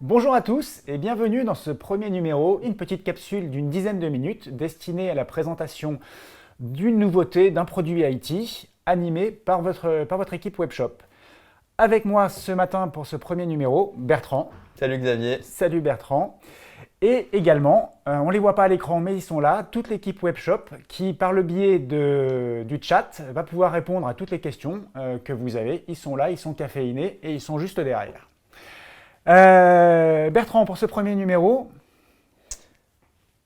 Bonjour à tous et bienvenue dans ce premier numéro, une petite capsule d'une dizaine de minutes destinée à la présentation d'une nouveauté, d'un produit IT animé par votre équipe Webshop. Avec moi ce matin pour ce premier numéro, Bertrand. Salut Xavier. Salut Bertrand. Et également, on ne les voit pas à l'écran mais ils sont là, toute l'équipe Webshop qui par le biais du chat va pouvoir répondre à toutes les questions que vous avez. Ils sont là, ils sont caféinés et ils sont juste derrière. Bertrand, pour ce premier numéro,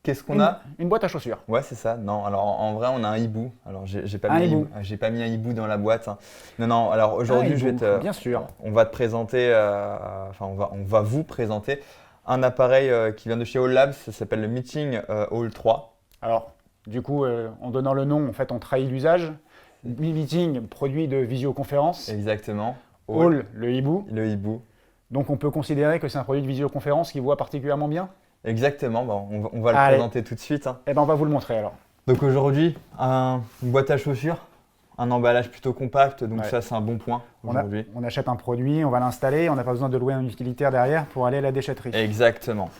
qu'est-ce qu'on a? Une boîte à chaussures. Ouais, c'est ça. Non, alors en vrai, on a un hibou. Alors, j'ai pas Un mis hibou. J'ai pas mis un hibou dans la boîte, hein. Non. Alors aujourd'hui, Bien sûr. on va te présenter, on va vous présenter un appareil qui vient de chez All Labs. Ça s'appelle le Meeting Hall 3. Alors, du coup, en donnant le nom, en fait, on trahit l'usage. Meeting, produit de visioconférence. Exactement. Hall, le hibou. Le hibou. Donc, on peut considérer que c'est un produit de visioconférence qui voit particulièrement bien. Exactement. Bon, on va le Allez. présenter tout de suite, hein. Eh ben, on va vous le montrer alors. Donc aujourd'hui, une boîte à chaussures, un emballage plutôt compact. Donc Ouais. ça, c'est un bon point aujourd'hui. On achète un produit, on va l'installer, on n'a pas besoin de louer un utilitaire derrière pour aller à la déchetterie. Exactement.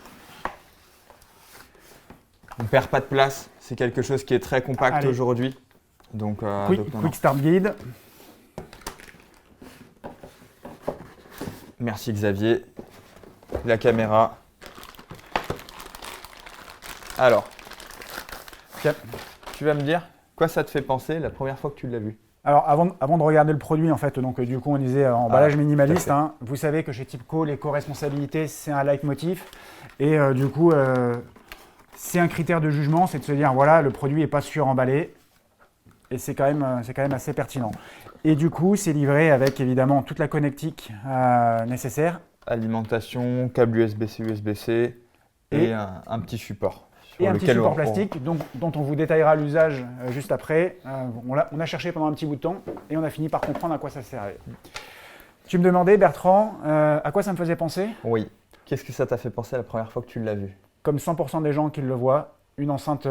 On perd pas de place, c'est quelque chose qui est très compact Allez. aujourd'hui. Donc, non. Quick Start Guide. Merci Xavier. La caméra. Alors, Tiens. tu vas me dire quoi ça te fait penser la première fois que tu l'as vu? Alors, avant de regarder le produit, en fait, donc du coup, on disait emballage minimaliste. tout à fait. Hein. Vous savez que chez Tipco, l'éco-responsabilité, c'est un leitmotiv. Et du coup, c'est un critère de jugement, c'est de se dire, voilà, le produit n'est pas suremballé. Et c'est quand même assez pertinent. Et du coup, c'est livré avec, évidemment, toute la connectique nécessaire. Alimentation, câble USB-C, USB-C et un petit support. Et un petit support on- plastique dont on vous détaillera l'usage juste après. On a cherché pendant un petit bout de temps et on a fini par comprendre à quoi ça servait. Tu me demandais, Bertrand, à quoi ça me faisait penser? Oui. Qu'est-ce que ça t'a fait penser la première fois que tu l'as vu? Comme 100% des gens qui le voient, une enceinte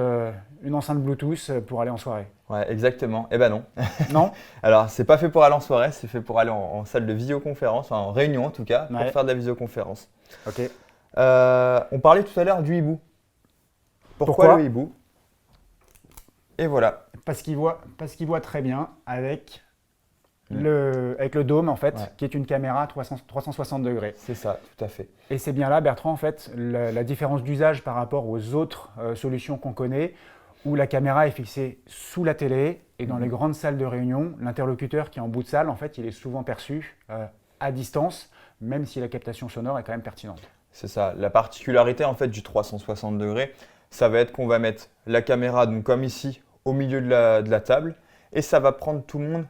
Bluetooth pour aller en soirée. Ouais, exactement. Eh ben non. Non? Alors, c'est pas fait pour aller en soirée, c'est fait pour aller en salle de visioconférence, enfin, en réunion en tout cas, pour Ouais. faire de la visioconférence. Ok. On parlait tout à l'heure du hibou. Pourquoi le hibou? Et voilà. Parce qu'il voit très bien avec le dôme, en fait, Ouais. qui est une caméra 360 degrés. C'est ça, tout à fait. Et c'est bien là, Bertrand, en fait, la différence d'usage par rapport aux autres solutions qu'on connaît, où la caméra est fixée sous la télé et dans les grandes salles de réunion, l'interlocuteur qui est en bout de salle, en fait, il est souvent perçu à distance, même si la captation sonore est quand même pertinente. C'est ça. La particularité en fait du 360 degrés, ça va être qu'on va mettre la caméra, donc comme ici, au milieu de la table, et ça va prendre tout le monde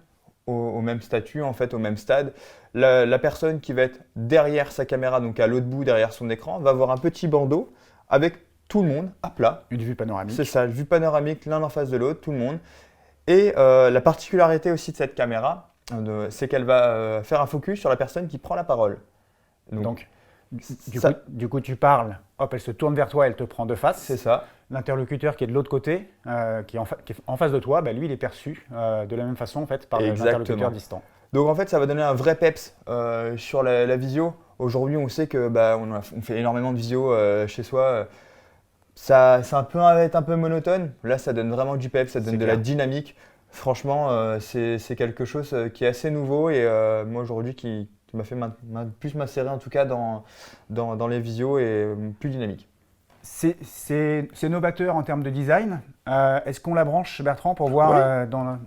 au même statut, en fait, au même stade. La personne qui va être derrière sa caméra, donc à l'autre bout, derrière son écran, va avoir un petit bandeau avec tout le monde à plat. Une vue panoramique. C'est ça, vue panoramique l'un en face de l'autre, tout le monde. Et la particularité aussi de cette caméra, c'est qu'elle va faire un focus sur la personne qui prend la parole. Donc, ça- du coup, tu parles, hop, elle se tourne vers toi, elle te prend de face. c'est ça, L'interlocuteur qui est de l'autre côté, qui est en face de toi, bah, lui, il est perçu de la même façon en fait, par Exactement. l'interlocuteur distant. Donc en fait, ça va donner un vrai peps sur la visio. Aujourd'hui, on sait que on fait énormément de visio chez soi. Ça va être un peu monotone. Là, ça donne vraiment du peps, ça donne C'est de clair. la dynamique. Franchement, c'est quelque chose qui est assez nouveau et moi aujourd'hui qui m'a fait plus m'insérer en tout cas dans les visios et plus dynamique. C'est novateur en termes de design. Est-ce qu'on la branche, Bertrand, pour voir Oui.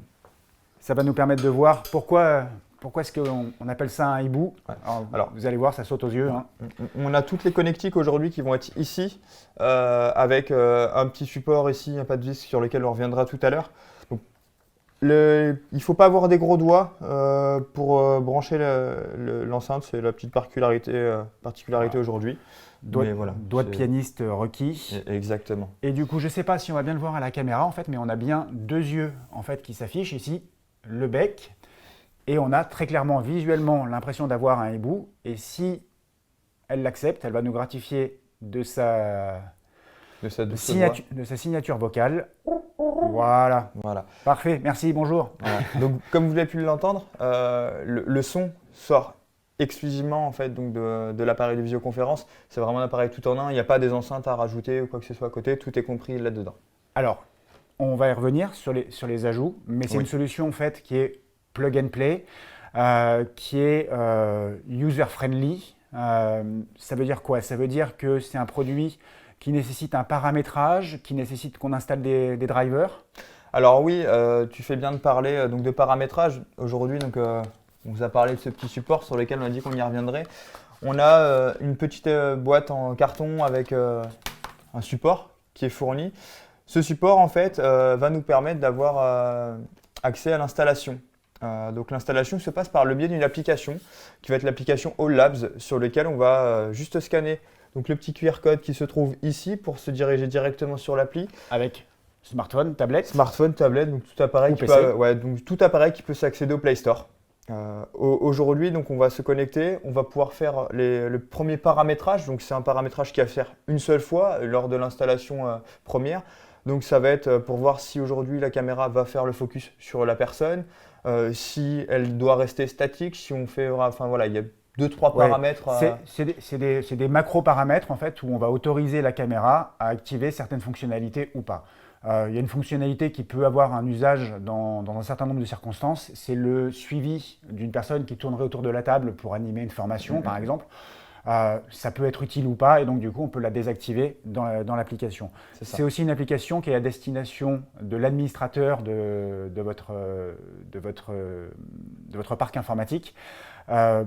ça va nous permettre de voir pourquoi est-ce qu'on appelle ça un hibou. Ouais. Alors, vous allez voir, ça saute aux yeux. Hein. On a toutes les connectiques aujourd'hui qui vont être ici, avec un petit support ici, un pas de vis sur lequel on reviendra tout à l'heure. Donc, il ne faut pas avoir des gros doigts pour brancher l'enceinte, c'est la petite particularité Voilà. aujourd'hui. Doigt Mais voilà, de c'est- pianiste requis. Exactement. Et du coup, je ne sais pas si on va bien le voir à la caméra en fait, mais on a bien deux yeux en fait qui s'affichent ici, le bec, et on a très clairement visuellement l'impression d'avoir un hibou. Et si elle l'accepte, elle va nous gratifier de sa De sa douce signature vocale. Voilà, voix. Voilà. parfait, merci, bonjour. Voilà. Donc, comme vous avez pu l'entendre, le son sort exclusivement en fait donc de l'appareil de visioconférence. C'est vraiment un appareil tout en un. Il n'y a pas des enceintes à rajouter ou quoi que ce soit à côté. Tout est compris là-dedans. Alors, on va y revenir sur les ajouts, mais c'est Oui. une solution en fait qui est plug and play, qui est user-friendly. Ça veut dire quoi? Ça veut dire que c'est un produit qui nécessite un paramétrage, qui nécessite qu'on installe des drivers. Alors oui, tu fais bien de parler donc de paramétrage. Aujourd'hui, donc, on vous a parlé de ce petit support sur lequel on a dit qu'on y reviendrait. On a une petite boîte en carton avec un support qui est fourni. Ce support, en fait, va nous permettre d'avoir accès à l'installation. Donc l'installation se passe par le biais d'une application qui va être l'application All Labs sur laquelle on va juste scanner donc, le petit QR code qui se trouve ici pour se diriger directement sur l'appli. Avec smartphone, tablette. Smartphone, tablette, donc tout appareil, Ou qui PC. peut, donc tout appareil qui peut s'accéder au Play Store. Aujourd'hui, donc on va se connecter, on va pouvoir faire le premier paramétrage. Donc c'est un paramétrage qui va faire une seule fois lors de l'installation première. Donc ça va être pour voir si aujourd'hui la caméra va faire le focus sur la personne, si elle doit rester statique, si on fait, enfin voilà, il y a 2-3 Ouais. paramètres. C'est des macro-paramètres en fait où on va autoriser la caméra à activer certaines fonctionnalités ou pas. Il y a une fonctionnalité qui peut avoir un usage dans un certain nombre de circonstances, c'est le suivi d'une personne qui tournerait autour de la table pour animer une formation, par exemple. Ça peut être utile ou pas, et donc du coup on peut la désactiver dans l'application. C'est ça. C'est aussi une application qui est à destination de l'administrateur de votre parc informatique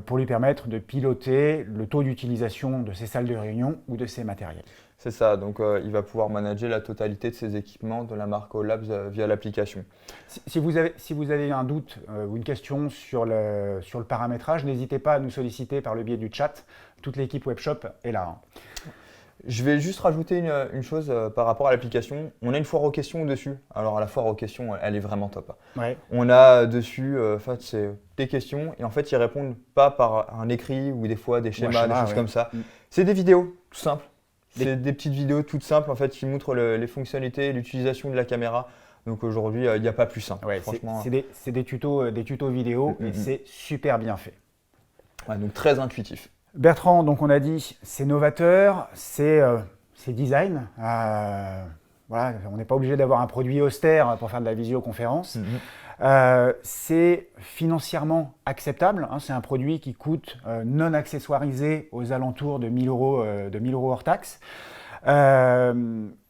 pour lui permettre de piloter le taux d'utilisation de ses salles de réunion ou de ses matériels. C'est ça, donc il va pouvoir manager la totalité de ses équipements de la marque All Labs via l'application. Si vous avez un doute ou une question sur le paramétrage, n'hésitez pas à nous solliciter par le biais du chat. Toute l'équipe Webshop est là. Hein. Je vais juste rajouter une chose par rapport à l'application. On a une foire aux questions dessus. Alors la foire aux questions, elle est vraiment top. Ouais. On a dessus c'est des questions et en fait ils répondent pas par un écrit ou des fois des schémas, des choses comme ça. C'est des vidéos tout simples. C'est des petites vidéos toutes simples en fait qui montrent les fonctionnalités, l'utilisation de la caméra. Donc aujourd'hui il n'y a pas plus simple. Ouais, franchement. C'est des tutos vidéo et c'est super bien fait. Ouais, donc très intuitif. Bertrand, donc on a dit, c'est novateur, c'est design. Voilà, on n'est pas obligé d'avoir un produit austère pour faire de la visioconférence. C'est financièrement acceptable. Hein, c'est un produit qui coûte non accessoirisé aux alentours de 1 000 € hors taxe.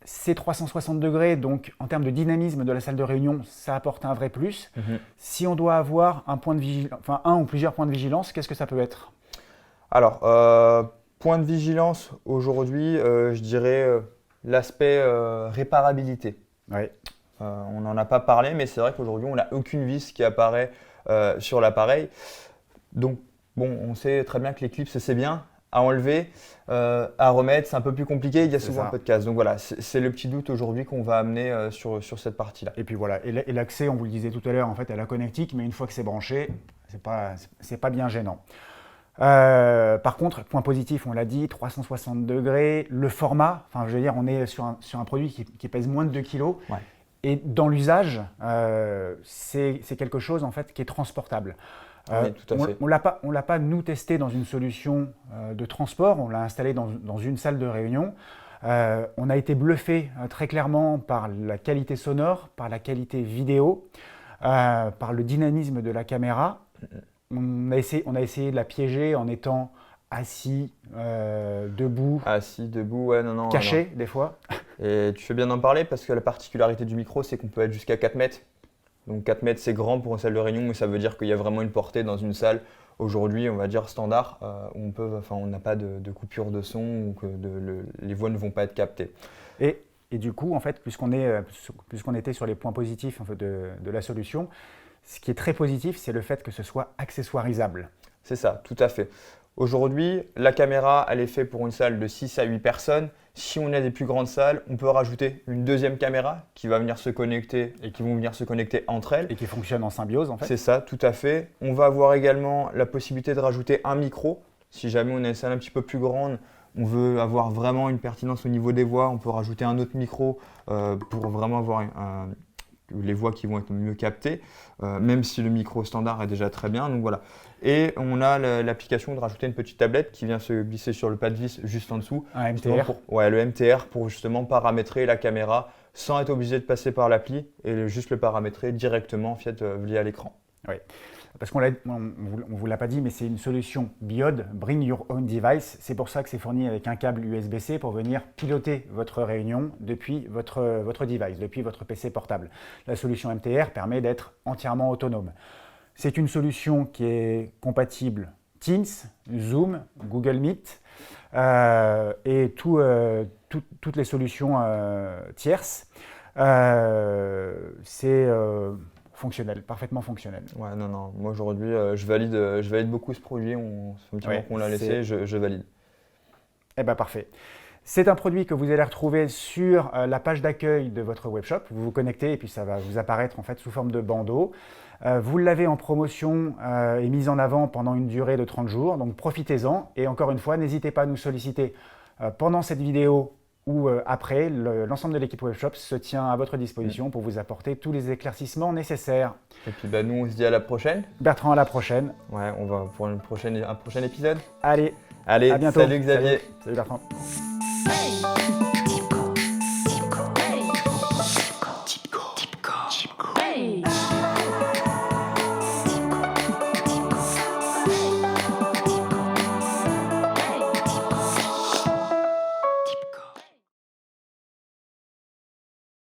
C'est 360 degrés, donc en termes de dynamisme de la salle de réunion, ça apporte un vrai plus. Si on doit avoir un ou plusieurs points de vigilance, qu'est-ce que ça peut être? Alors, point de vigilance aujourd'hui, je dirais l'aspect réparabilité. Ouais. On n'en a pas parlé, mais c'est vrai qu'aujourd'hui, on n'a aucune vis qui apparaît sur l'appareil. Donc, bon, on sait très bien que l'éclipse, c'est bien. À enlever, à remettre, c'est un peu plus compliqué. Il y a souvent un peu de casse. Donc voilà, c'est le petit doute aujourd'hui qu'on va amener sur cette partie-là. Et puis voilà, et l'accès, on vous le disait tout à l'heure, en fait, à la connectique, mais une fois que c'est branché, c'est pas bien gênant. Par contre, point positif, on l'a dit, 360 degrés, le format, enfin je veux dire, on est sur un produit qui pèse moins de 2 kg. Ouais. Et dans l'usage, c'est quelque chose en fait qui est transportable. Oui, tout à fait. On l'a pas nous testé dans une solution de transport, on l'a installé dans une salle de réunion. On a été bluffé très clairement par la qualité sonore, par la qualité vidéo, par le dynamisme de la caméra. On a essayé de la piéger en étant assis, debout, ouais, non. caché des fois. Et tu fais bien d'en parler parce que la particularité du micro, c'est qu'on peut être jusqu'à 4 mètres. Donc 4 mètres, c'est grand pour une salle de réunion, mais ça veut dire qu'il y a vraiment une portée dans une salle. Aujourd'hui, on va dire standard, où on n'a pas de coupure de son ou que les voix ne vont pas être captées. Et du coup, en fait, puisqu'on était sur les points positifs en fait, de la solution, ce qui est très positif, c'est le fait que ce soit accessoirisable. C'est ça, tout à fait. Aujourd'hui, la caméra, elle est faite pour une salle de 6 à 8 personnes. Si on a des plus grandes salles, on peut rajouter une deuxième caméra qui va venir se connecter et qui vont venir se connecter entre elles. Et qui fonctionne en symbiose, en fait. C'est ça, tout à fait. On va avoir également la possibilité de rajouter un micro. Si jamais on a une salle un petit peu plus grande, on veut avoir vraiment une pertinence au niveau des voix, on peut rajouter un autre micro pour vraiment avoir les voix qui vont être mieux captées, même si le micro standard est déjà très bien. Donc voilà. Et on a l'application de rajouter une petite tablette qui vient se glisser sur le pas de vis juste en dessous. Un MTR. Le MTR pour justement paramétrer la caméra sans être obligé de passer par l'appli et juste le paramétrer directement en fait, via l'écran. Oui. Parce qu'on ne vous l'a pas dit, mais c'est une solution Biode, Bring Your Own Device. C'est pour ça que c'est fourni avec un câble USB-C pour venir piloter votre réunion depuis votre device, depuis votre PC portable. La solution MTR permet d'être entièrement autonome. C'est une solution qui est compatible Teams, Zoom, Google Meet et toutes les solutions tierces. C'est fonctionnel, parfaitement fonctionnel. Ouais, non. Moi aujourd'hui, je valide beaucoup ce produit. Ça fait un petit moment qu'on l'a laissé, je valide. Eh bien, parfait. C'est un produit que vous allez retrouver sur la page d'accueil de votre webshop. Vous vous connectez et puis ça va vous apparaître en fait sous forme de bandeau. Vous l'avez en promotion et mise en avant pendant une durée de 30 jours, donc profitez-en. Et encore une fois, n'hésitez pas à nous solliciter pendant cette vidéo ou après. L'ensemble de l'équipe Webshop se tient à votre disposition pour vous apporter tous les éclaircissements nécessaires. Et puis nous, on se dit à la prochaine. Bertrand, à la prochaine. Ouais, on va pour un prochain épisode. Allez, à bientôt. Salut Xavier. Salut Bertrand. Hey!